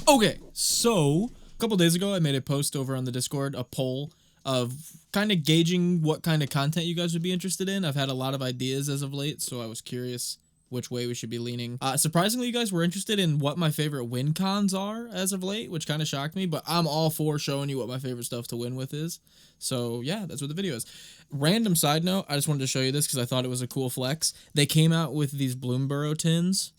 Okay, so a couple days ago I made a post over on the Discord, a poll of kind of gauging what kind of content you guys would be interested in. I've had a lot of ideas as of late, so I was curious which way we should be leaning. Surprisingly, you guys were interested in what my favorite win cons are as of late, which kind of shocked me, but I'm all for showing you what my favorite stuff to win with is. So yeah, that's what the video is. Random side note, I just wanted to show you this because I thought it was a cool flex. They came out with these Bloomborough tins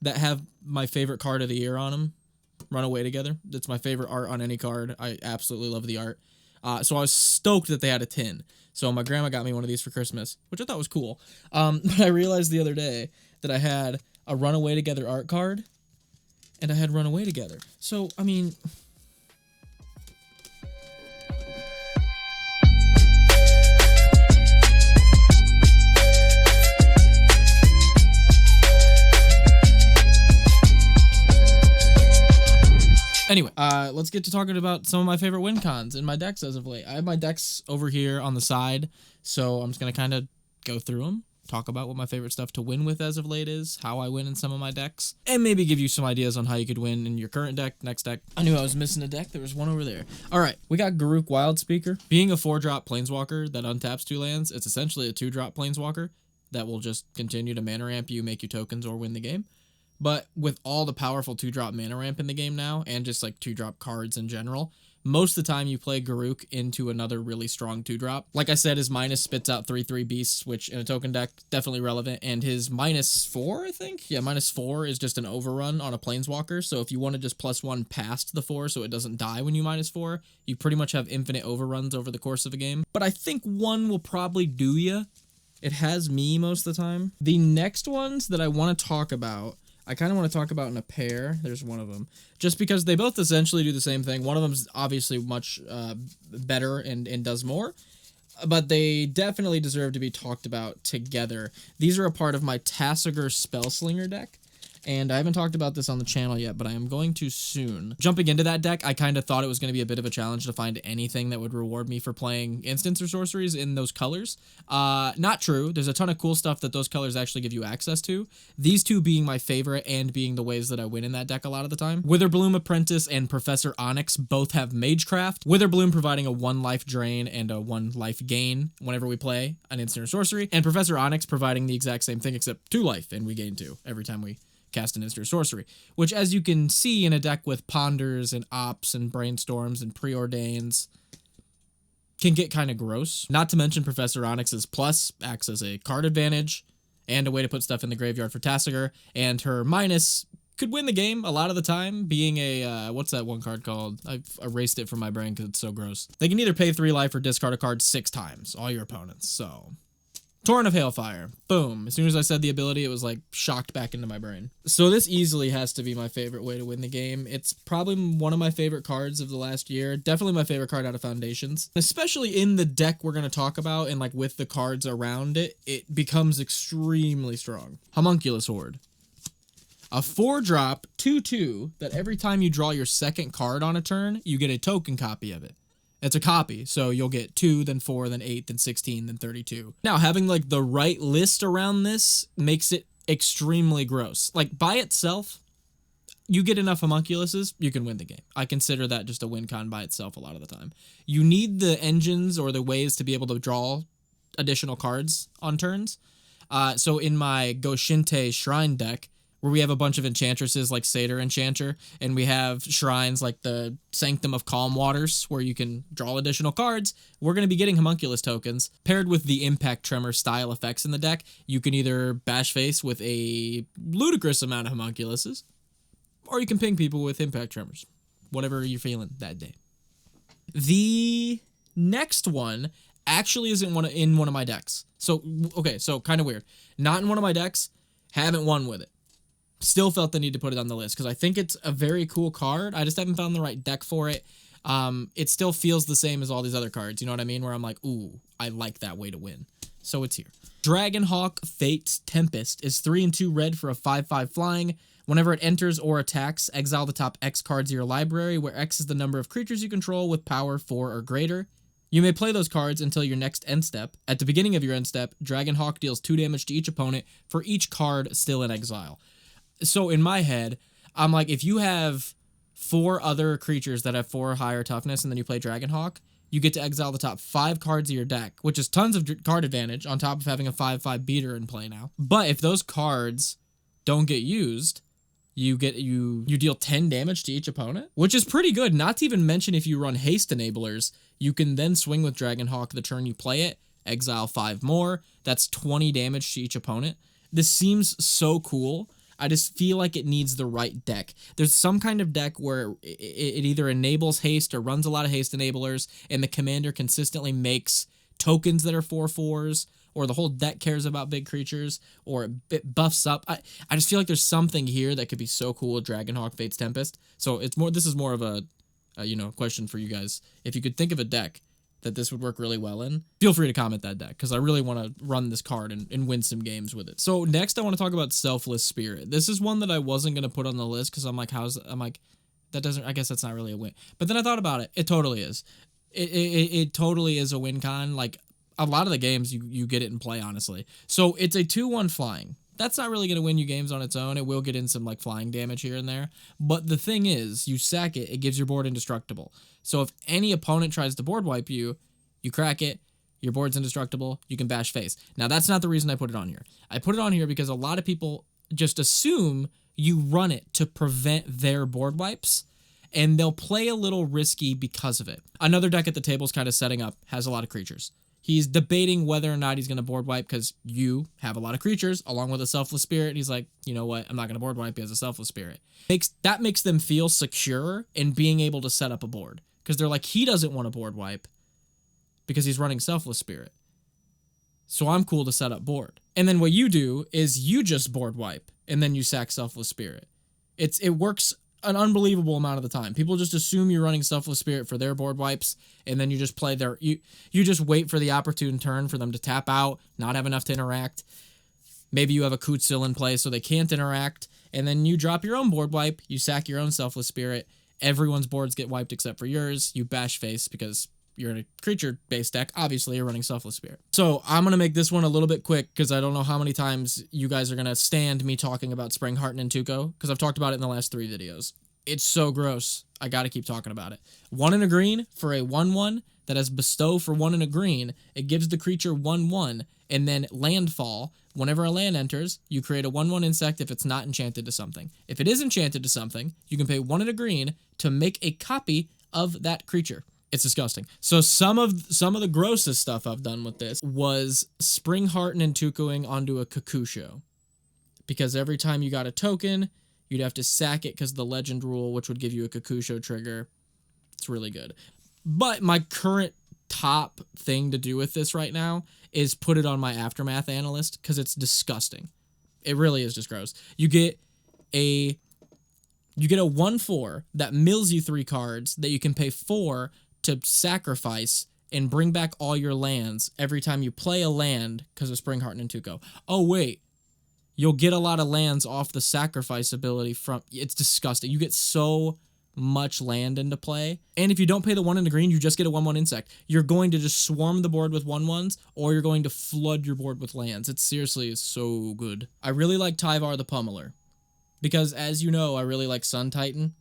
that have my favorite card of the year on them. Run away together. That's my favorite art on any card. I absolutely love the art. So I was stoked that they had a tin. So my grandma got me one of these for Christmas, which I thought was cool. But I realized the other day that I had a Runaway Together art card, and I had Runaway Together. So, I mean... Anyway, let's get to talking about some of my favorite win cons in my decks as of late. I have my decks over here on the side, so I'm just going to kind of go through them, talk about what my favorite stuff to win with as of late is, how I win in some of my decks, and maybe give you some ideas on how you could win in your current deck, next deck. I knew I was missing a deck. There was one over there. All right, we got Garruk Wildspeaker. Being a 4-drop Planeswalker that untaps 2 lands, it's essentially a 2-drop Planeswalker that will just continue to mana ramp you, make you tokens, or win the game. But with all the powerful 2-drop mana ramp in the game now, and just like 2-drop cards in general, most of the time you play Garruk into another really strong 2-drop. Like I said, his minus spits out 3/3 beasts, which in a token deck, definitely relevant. And his -4, I think? Yeah, -4 is just an overrun on a Planeswalker. So if you want to just +1 past the 4 so it doesn't die when you -4, you pretty much have infinite overruns over the course of a game. But I think 1 will probably do ya. It has me most of the time. The next ones that I want to talk about, I kind of want to talk about in a pair. There's one of them. Just because they both essentially do the same thing. One of them's obviously much better and does more. But they definitely deserve to be talked about together. These are a part of my Tasigur Spellslinger deck. And I haven't talked about this on the channel yet, but I am going to soon. Jumping into that deck, I kind of thought it was going to be a bit of a challenge to find anything that would reward me for playing instants or sorceries in those colors. Not true. There's a ton of cool stuff that those colors actually give you access to. These two being my favorite and being the ways that I win in that deck a lot of the time. Witherbloom Apprentice and Professor Onyx both have Magecraft. Witherbloom providing a 1 life drain and a 1 life gain whenever we play an instant or sorcery. And Professor Onyx providing the exact same thing except 2 life and we gain 2 every time we cast an instant or sorcery, which as you can see in a deck with Ponders and Ops and Brainstorms and Preordains can get kind of gross. Not to mention Professor Onyx's plus acts as a card advantage and a way to put stuff in the graveyard for Tasigur, and her minus could win the game a lot of the time, being a, what's that one card called? I've erased it from my brain because it's so gross. They can either pay 3 life or discard a card 6 times, all your opponents, so... Torrent of Hailfire. Boom. As soon as I said the ability, it was like shocked back into my brain. So this easily has to be my favorite way to win the game. It's probably one of my favorite cards of the last year. Definitely my favorite card out of Foundations. Especially in the deck we're going to talk about and like with the cards around it, it becomes extremely strong. Homunculus Horde. A 4-drop 2/2 that every time you draw your second card on a turn, you get a token copy of it. It's a copy, so you'll get 2, then 4, then 8, then 16, then 32. Now, having, like, the right list around this makes it extremely gross. Like, by itself, you get enough homunculuses, you can win the game. I consider that just a win con by itself a lot of the time. You need the engines or the ways to be able to draw additional cards on turns. So in my Goshinte Shrine deck, where we have a bunch of enchantresses like Satyr Enchanter, and we have shrines like the Sanctum of Calm Waters, where you can draw additional cards, we're going to be getting homunculus tokens. Paired with the Impact Tremor style effects in the deck, you can either bash face with a ludicrous amount of homunculuses, or you can ping people with Impact Tremors. Whatever you're feeling that day. The next one actually isn't in one of my decks. So, okay, so kind of weird. Not in one of my decks, haven't won with it. Still felt the need to put it on the list because I think it's a very cool card. I just haven't found the right deck for it. It still feels the same as all these other cards. You know what I mean? Where I'm like, ooh, I like that way to win. So it's here. Dragonhawk Fate's Tempest is 3 and 2 red for a 5/5 flying. Whenever it enters or attacks, exile the top X cards of your library, where X is the number of creatures you control with power 4 or greater. You may play those cards until your next end step. At the beginning of your end step, Dragonhawk deals 2 damage to each opponent for each card still in exile. So in my head, I'm like, if you have 4 other creatures that have 4 or higher toughness, and then you play Dragonhawk, you get to exile the top 5 cards of your deck, which is tons of card advantage on top of having a 5/5 beater in play now. But if those cards don't get used, you deal 10 damage to each opponent, which is pretty good. Not to even mention if you run haste enablers, you can then swing with Dragonhawk the turn you play it, exile 5 more. That's 20 damage to each opponent. This seems so cool. I just feel like it needs the right deck. There's some kind of deck where it either enables haste or runs a lot of haste enablers, and the commander consistently makes tokens that are 4/4s, or the whole deck cares about big creatures, or it buffs up. I just feel like there's something here that could be so cool with Dragonhawk Fate's Tempest. So this is more of a question for you guys. If you could think of a deck that this would work really well in, feel free to comment that deck, because I really want to run this card and win some games with it. So next I want to talk about Selfless Spirit. This is one that I wasn't going to put on the list because I guess that's not really a win. But then I thought about it. It totally is. It totally is a win con. Like, a lot of the games you get it in play, honestly. So it's a 2/1 flying. That's not really going to win you games on its own. It will get in some like flying damage here and there. But the thing is, you sack it, it gives your board indestructible. So if any opponent tries to board wipe you, you crack it, your board's indestructible, you can bash face. Now, that's not the reason I put it on here. I put it on here because a lot of people just assume you run it to prevent their board wipes, and they'll play a little risky because of it. Another deck at the table is kind of setting up, has a lot of creatures. He's debating whether or not he's going to board wipe because you have a lot of creatures along with a Selfless Spirit. He's like, you know what? I'm not going to board wipe because a Selfless Spirit. That makes them feel secure in being able to set up a board, because they're like, he doesn't want to board wipe because he's running Selfless Spirit. So I'm cool to set up board. And then what you do is you just board wipe and then you sack Selfless Spirit. It works an unbelievable amount of the time. People just assume you're running Selfless Spirit for their board wipes, and then you just play you just wait for the opportune turn for them to tap out, not have enough to interact. Maybe you have a Kutzil in play so they can't interact, and then you drop your own board wipe, you sack your own Selfless Spirit, everyone's boards get wiped except for yours, you bash face because you're in a creature-based deck. Obviously, you're running Selfless Spirit. So I'm going to make this one a little bit quick because I don't know how many times you guys are going to stand me talking about Springheart and Tuco, because I've talked about it in the last 3 videos. It's so gross. I got to keep talking about it. 1 and a green for a 1/1 that has Bestow for 1 and a green. It gives the creature 1/1, and then Landfall. Whenever a land enters, you create a 1/1 insect if it's not enchanted to something. If it is enchanted to something, you can pay 1 and a green to make a copy of that creature. It's disgusting. So some of the grossest stuff I've done with this was Springheart and Tucoing onto a Kakusho, because every time you got a token, you'd have to sack it because of the legend rule, which would give you a Kakusho trigger. It's really good. But my current top thing to do with this right now is put it on my Aftermath Analyst, because it's disgusting. It really is just gross. You get a 1/4 that mills you 3 cards that you can pay 4 to sacrifice and bring back all your lands every time you play a land because of Springheart and Tuco. Oh, wait. You'll get a lot of lands off the sacrifice ability from... It's disgusting. You get so much land into play. And if you don't pay the 1 and a green, you just get a 1/1 insect. You're going to just swarm the board with 1/1s, or you're going to flood your board with lands. It seriously is so good. I really like Tyvar the Pummeler, because as you know, I really like Sun Titan,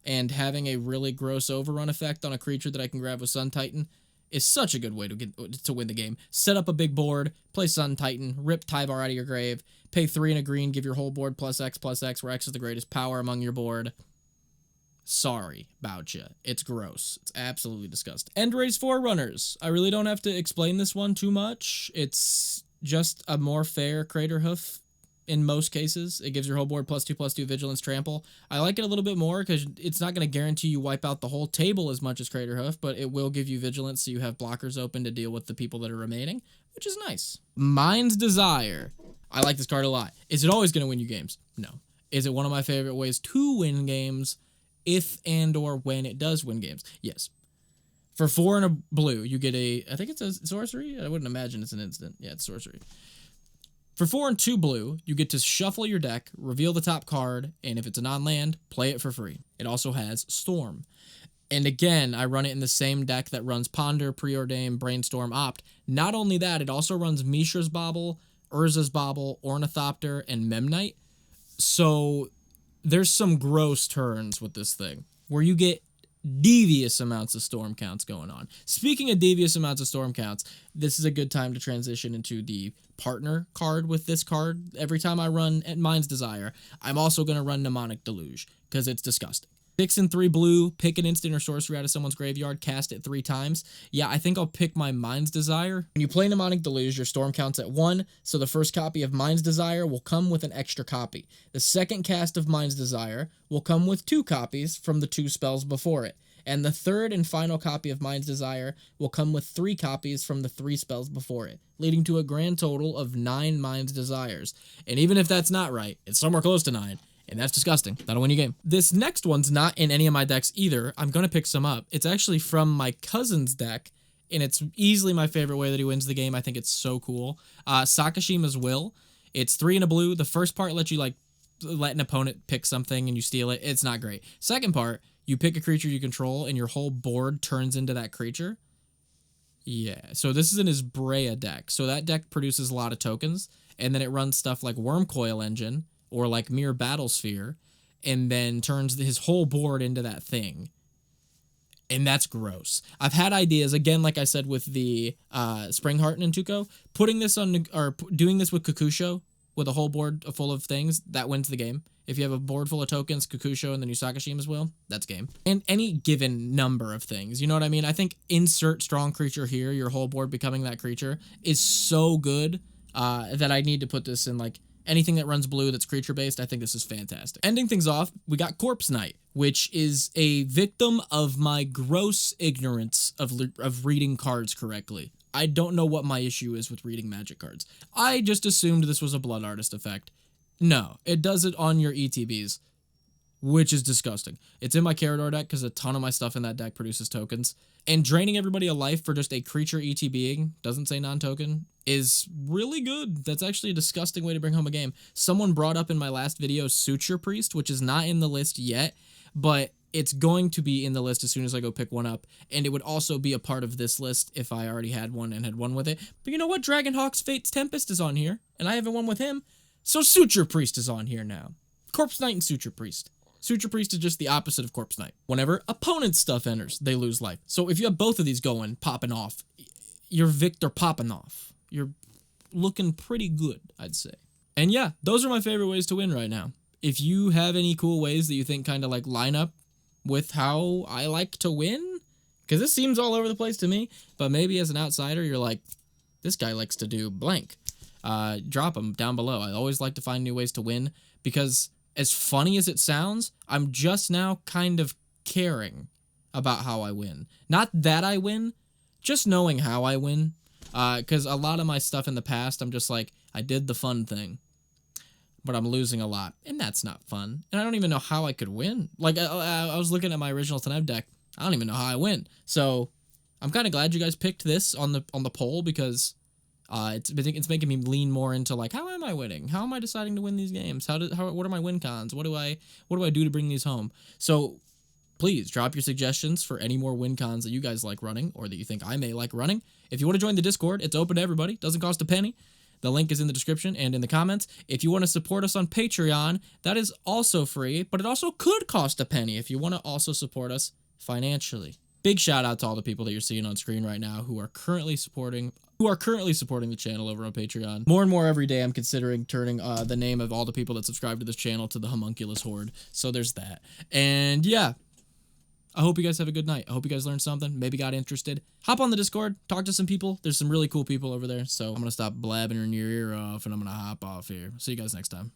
and having a really gross overrun effect on a creature that I can grab with Sun Titan is such a good way to win the game. Set up a big board, play Sun Titan, rip Tyvar out of your grave, pay 3 and a green, give your whole board +X, where X is the greatest power among your board. Sorry about you. It's gross. It's absolutely disgusting. Endrace Forerunners. I really don't have to explain this one too much. It's just a more fair Crater Hoof. In most cases, it gives your whole board +2/+2 Vigilance Trample. I like it a little bit more because it's not going to guarantee you wipe out the whole table as much as Crater Hoof, but it will give you Vigilance so you have blockers open to deal with the people that are remaining, which is nice. Mind's Desire. I like this card a lot. Is it always going to win you games? No. Is it one of my favorite ways to win games if and or when it does win games? Yes. For 4 and a blue, you get I think it's a sorcery? I wouldn't imagine it's an instant. Yeah, it's sorcery. For 4 and 2 blue, you get to shuffle your deck, reveal the top card, and if it's a non-land, play it for free. It also has Storm. And again, I run it in the same deck that runs Ponder, Preordain, Brainstorm, Opt. Not only that, it also runs Mishra's Bauble, Urza's Bauble, Ornithopter, and Memnite. So there's some gross turns with this thing. where you get devious amounts of storm counts going on. Speaking of devious amounts of storm counts, this is a good time to transition into the partner card with this card. Every time I run at Mind's Desire, I'm also going to run Mnemonic Deluge because it's disgusting. 6 and 3 blue, pick an instant or sorcery out of someone's graveyard, cast it 3 times. Yeah, I think I'll pick my Mind's Desire. When you play Mnemonic Deluge, your storm counts at 1, so the first copy of Mind's Desire will come with an extra copy. The second cast of Mind's Desire will come with 2 copies from the 2 spells before it. And the third and final copy of Mind's Desire will come with 3 copies from the 3 spells before it, leading to a grand total of 9 Mind's Desires. And even if that's not right, it's somewhere close to 9. And that's disgusting. That'll win you a game. This next one's not in any of my decks either. I'm going to pick some up. It's actually from my cousin's deck, and it's easily my favorite way that he wins the game. I think it's so cool. Sakashima's Will. It's 3 and a blue. The first part lets you, like, let an opponent pick something and you steal it. It's not great. Second part, you pick a creature you control, and your whole board turns into that creature. Yeah, so this is in his Brea deck. So that deck produces a lot of tokens, and then it runs stuff like Wormcoil Engine, or like Mere Battlesphere, and then turns his whole board into that thing. And that's gross. I've had ideas, again, like I said with the Springheart and Tuco, putting this on, or doing this with Kakusho, with a whole board full of things, that wins the game. If you have a board full of tokens, Kakusho, and then you Sakashima's Will, that's game. And any given number of things, you know what I mean? I think insert strong creature here, your whole board becoming that creature, is so good that I need to put this in, like, anything that runs blue that's creature-based. I think this is fantastic. Ending things off, we got Corpse Knight, which is a victim of my gross ignorance of reading cards correctly. I don't know what my issue is with reading Magic cards. I just assumed this was a Blood Artist effect. No, it does it on your ETBs, which is disgusting. It's in my Carador deck because a ton of my stuff in that deck produces tokens. And draining everybody a life for just a creature ETBing, doesn't say non-token, is really good. That's actually a disgusting way to bring home a game. Someone brought up in my last video Suture Priest, which is not in the list yet, but it's going to be in the list as soon as I go pick one up, and it would also be a part of this list if I already had one and had won with it. But you know what? Dragonhawk's Fate's Tempest is on here, and I haven't won with him, so Suture Priest is on here now. Corpse Knight and Suture Priest. Suture Priest is just the opposite of Corpse Knight. Whenever opponent's stuff enters, they lose life. So if you have both of these going, popping off, you're Victor popping off. You're looking pretty good, I'd say. And yeah, those are my favorite ways to win right now. If you have any cool ways that you think kind of like line up with how I like to win, because this seems all over the place to me, but maybe as an outsider, you're like, this guy likes to do blank. Drop them down below. I always like to find new ways to win, because as funny as it sounds, I'm just now kind of caring about how I win. Not that I win, just knowing how I win. Because a lot of my stuff in the past, I'm just like, I did the fun thing, but I'm losing a lot, and that's not fun. And I don't even know how I could win. Like, I was looking at my original Teneb deck. I don't even know how I win. So I'm kind of glad you guys picked this on the poll, because it's making me lean more into, like, how am I winning? How am I deciding to win these games? What are my win cons? What do I do to bring these home? So please drop your suggestions for any more win cons that you guys like running, or that you think I may like running. If you want to join the Discord, it's open to everybody. Doesn't cost a penny. The link is in the description and in the comments. If you want to support us on Patreon, that is also free, but it also could cost a penny if you want to also support us financially. Big shout out to all the people that you're seeing on screen right now who are currently supporting the channel over on Patreon. More and more every day, I'm considering turning the name of all the people that subscribe to this channel to the Homunculus Horde. So there's that. And yeah, I hope you guys have a good night. I hope you guys learned something, maybe got interested. Hop on the Discord, talk to some people. There's some really cool people over there. So I'm going to stop blabbing your ear off, and I'm going to hop off here. See you guys next time.